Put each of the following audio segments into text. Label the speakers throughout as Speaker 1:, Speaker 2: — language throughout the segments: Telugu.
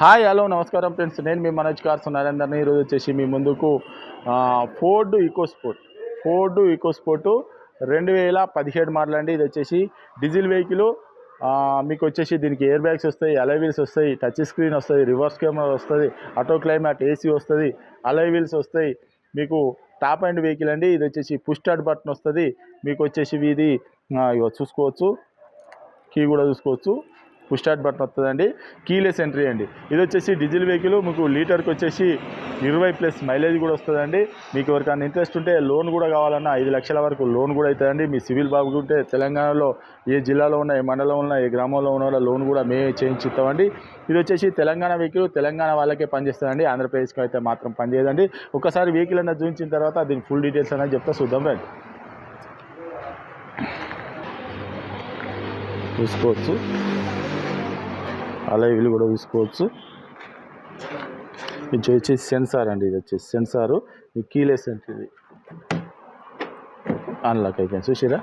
Speaker 1: హాయ్ హలో నమస్కారం ఫ్రెండ్స్, నేను మీ మనోజ్ కార్స్ నరేందర్ని. ఈరోజు వచ్చేసి మీ ముందుకు ఫోర్డ్ ఈకోస్పోర్ట్ 2017 మోడల్ అండి. ఇది వచ్చేసి డీజిల్ వెహికల్. మీకు వచ్చేసి దీనికి ఎయిర్ బ్యాగ్స్ వస్తాయి, అలాయ్ వీల్స్ వస్తాయి, టచ్ స్క్రీన్ వస్తుంది, రివర్స్ కెమెరా వస్తుంది, ఆటో క్లైమాట్ ఏసీ వస్తుంది, అలాయ్ వీల్స్ వస్తాయి. మీకు టాప్ అండ్ వెహికల్ అండి. ఇది వచ్చేసి పుష్ స్టార్ట్ బటన్ వస్తుంది. మీకు వచ్చేసి ఇది చూసుకోవచ్చు, కీ కూడా చూసుకోవచ్చు, పుష్ స్టార్ట్ బటన్ వస్తుందండి. కీలెస్ ఎంట్రీ అండి. ఇది వచ్చేసి డీజిల్ వెహికల్. మీకు లీటర్కి వచ్చేసి 20+ మైలేజ్ కూడా వస్తుందండి. మీకు ఎవరికైనా ఇంట్రెస్ట్ ఉంటే లోన్ కూడా కావాలన్నా 5 లక్షల వరకు లోన్ కూడా అవుతుందండి. మీ సివిల్ బాగుంటే తెలంగాణలో ఏ జిల్లాలో ఉన్న, ఏ మండలంలో ఉన్న, ఏ గ్రామంలో ఉన్న లోన్ కూడా మేము చేయించిస్తామండి. ఇది వచ్చేసి తెలంగాణ వెహికల్, తెలంగాణ వాళ్ళకే పనిచేస్తుందండి. ఆంధ్రప్రదేశ్కి అయితే మాత్రం పనిచేయదండి. ఒకసారి వెహికల్ అన్నది చూపించిన తర్వాత దీని ఫుల్ డీటెయిల్స్ అనేది చెప్తా, చూద్దాం రండి. చూసుకోవచ్చు, అలా ఇవి కూడా చూసుకోవచ్చు. ఇది వచ్చేసి సెన్సార్ అండి. ఇది వచ్చేసి సెన్సారు. ఈ కీలెస్ ఇది అన్లాక్ అయిపోయింది, చూసిరా.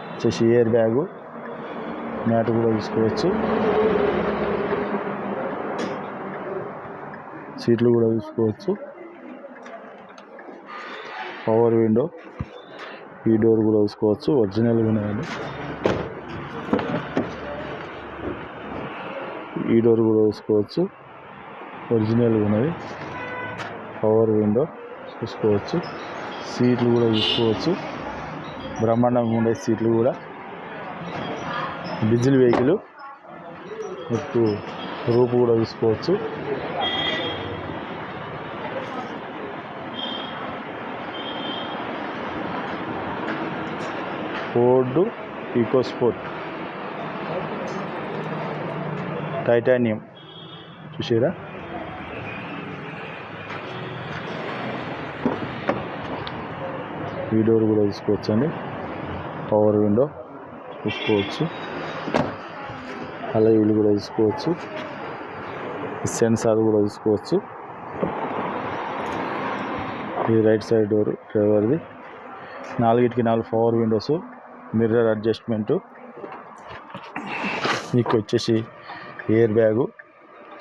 Speaker 1: వచ్చేసి ఎయిర్ బ్యాగు, మ్యాట్ కూడా చూసుకోవచ్చు, సీట్లు కూడా చూసుకోవచ్చు, పవర్ విండో, ఈ డోర్ కూడా చూసుకోవచ్చు, ఒరిజినల్గా ఉన్నాయండి. ఈ డోర్ కూడా చూసుకోవచ్చు, ఒరిజినల్గా ఉన్నది. పవర్ విండో చూసుకోవచ్చు, సీట్లు కూడా చూసుకోవచ్చు, బ్రహ్మాండంగా ఉండే సీట్లు కూడా. Diesel vehicle. మీకు రూపు కూడా చూసుకోవచ్చు. ఫోర్డ్ ఈకోస్పోర్ట్ టైటానియం, చూసారా. ఈ డోర్ కూడా చూసుకోవచ్చు అండి. పవర్ విండో చూసుకోవచ్చు, అలా వీళ్ళు కూడా చూసుకోవచ్చు, సెన్సార్ కూడా చూసుకోవచ్చు. ఇది రైట్ సైడ్ డోర్ డ్రైవర్ది. 4 పవర్ విండోస్, మిర్రర్ అడ్జస్ట్మెంటు. మీకు వచ్చేసి air bag,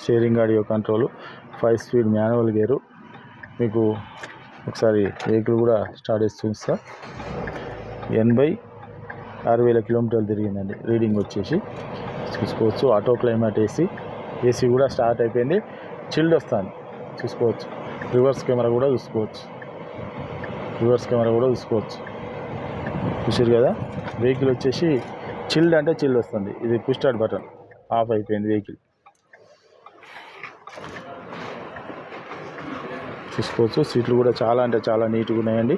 Speaker 1: sharing audio control, 5 speed manual gear. మీకు ఒకసారి వెహికల్ కూడా స్టార్ట్ చేసి చూపిస్తా. 86,000 కిలోమీటర్లు తిరిగిందండి రీడింగ్ వచ్చేసి, చూసుకోవచ్చు. ఆటో క్లైమాట్ ఏసీ కూడా స్టార్ట్ అయిపోయింది. చిల్డ్ వస్తుంది, చూసుకోవచ్చు. రివర్స్ కెమెరా కూడా చూసుకోవచ్చు, చూసారు కదా. వెహికల్ వచ్చేసి చిల్డ్ అంటే చిల్డ్ వస్తుంది. ఇది పుష్ స్టార్ట్ బటన్ ఆఫ్ అయిపోయింది వెహికల్, చూసుకోవచ్చు. సీట్లు కూడా చాలా అంటే చాలా నీట్గా ఉన్నాయండి.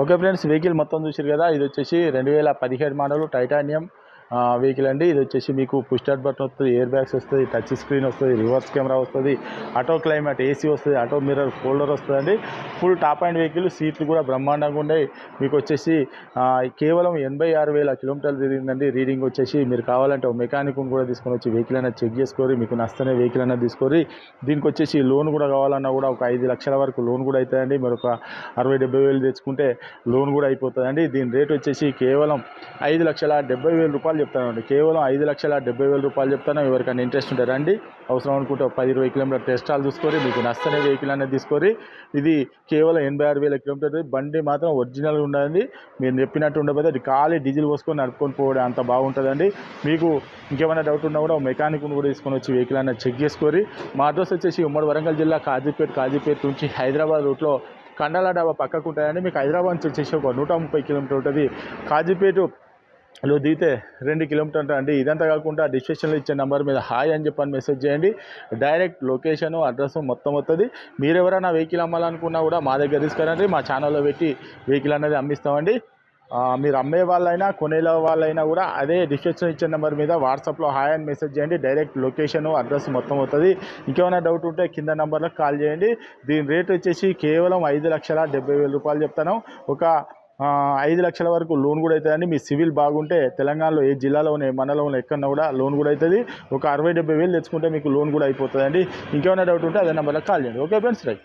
Speaker 1: ఓకే ఫ్రెండ్స్, వెహికల్ మొత్తం చూసారు కదా. ఇది వచ్చేసి 2017 మోడల్ టైటానియం వెహికల్ అండి. ఇది వచ్చేసి మీకు పుష్ స్టార్ట్ బటన్ వస్తుంది, ఎయిర్ బ్యాగ్స్ వస్తుంది, టచ్ స్క్రీన్ వస్తుంది, రివర్స్ కెమెరా వస్తుంది, ఆటో క్లైమాట్ ఏసీ వస్తుంది, ఆటో మిర్రర్ ఫోల్డర్ వస్తుందండి. Full top and vehicle. సీట్లు కూడా బ్రహ్మాండంగా ఉన్నాయి. మీకు వచ్చేసి కేవలం 86,000 కిలోమీటర్లు తిరిగిందండి రీడింగ్ వచ్చేసి. మీరు కావాలంటే ఒక మెకానిక్ని కూడా తీసుకొని వచ్చి వెహికల్ అనేది చెక్ చేసుకోరి, మీకు నచ్చనే వెహికల్ అనేది తీసుకోరి. దీనికి వచ్చేసి లోన్ కూడా కావాలన్నా కూడా ఒక 5 లక్షల వరకు లోన్ కూడా అవుతుందండి. మీరు ఒక 60-70 వేలు తెచ్చుకుంటే లోన్ కూడా అయిపోతుందండి. దీని రేట్ వచ్చేసి కేవలం 5,70,000 రూపాయలు చెప్తానండి. కేవలం 5,70,000 రూపాయలు చెప్తాను. ఎవరికైనా ఇంట్రెస్ట్ ఉంటే రండి. అవసరం అనుకుంటే 10-20 కిలోమీటర్ టెస్ట్ హాల్ చూసుకొని మీకు నచ్చనే వెహికల్ అనేది తీసుకొని. ఇది కేవలం 86,000 కిలోమీటర్. బండి మాత్రం ఒరిజినల్గా ఉండండి. మీరు చెప్పినట్టు ఉండబోతే అది ఖాళీ డీజిల్ పోసుకొని నడుపుకొని పోవడం అంత బాగుంటుందండి. మీకు ఇంకేమైనా డౌట్ ఉన్నా కూడా మెకానిక్ను కూడా తీసుకొని వచ్చి వెహికల్ అనేది చెక్ చేసుకొని. మా అడ్రస్ వచ్చేసి ఉమ్మడి వరంగల్ జిల్లా కాజీపేట నుంచి హైదరాబాద్ రూట్లో కండాల డాబా పక్కకు ఉంటాయండి. మీకు హైదరాబాద్ నుంచి వచ్చేసి ఒక 130 కిలోమీటర్ ఉంటుంది. కాజీపేటలో దిగితే 2 కిలోమీటర్లు అండి. ఇదంతా కాకుండా డిస్క్రిప్షన్లో ఇచ్చే నెంబర్ మీద హాయ్ అని చెప్పని మెసేజ్ చేయండి. డైరెక్ట్ లొకేషను, అడ్రస్ మొత్తం వస్తుంది. మీరు ఎవరైనా వెహికల్ అమ్మాలనుకున్నా కూడా మా దగ్గర తీసుకురండి. మా ఛానల్లో పెట్టి వెహికల్ అనేది అమ్మిస్తామండి. మీరు అమ్మే వాళ్ళైనా కొనే వాళ్ళైనా కూడా అదే డిస్క్రిప్షన్ ఇచ్చే నెంబర్ మీద వాట్సాప్లో హాయ్ అని మెసేజ్ చేయండి. డైరెక్ట్ లొకేషను, అడ్రస్ మొత్తం అవుతుంది. ఇంకేమైనా డౌట్ ఉంటే కింద నెంబర్లకు కాల్ చేయండి. దీని రేట్ వచ్చేసి కేవలం 5,70,000 రూపాయలు చెప్తాను. ఒక 5 లక్షల వరకు లోన్ కూడా అవుతుందండి. మీ సివిల్ బాగుంటే తెలంగాణలో ఏ జిల్లాలో ఉన్న, ఏ మండలంలో ఎక్కడన్నా కూడా లోన్ కూడా అవుతుంది. ఒక 60-70 వేలు తెచ్చుకుంటే మీకు లోన్ కూడా అయిపోతుందండి. ఇంకేమైనా డౌట్ ఉంటే అదే నెంబర్లకు కాల్ చేయండి. Okay friends, right.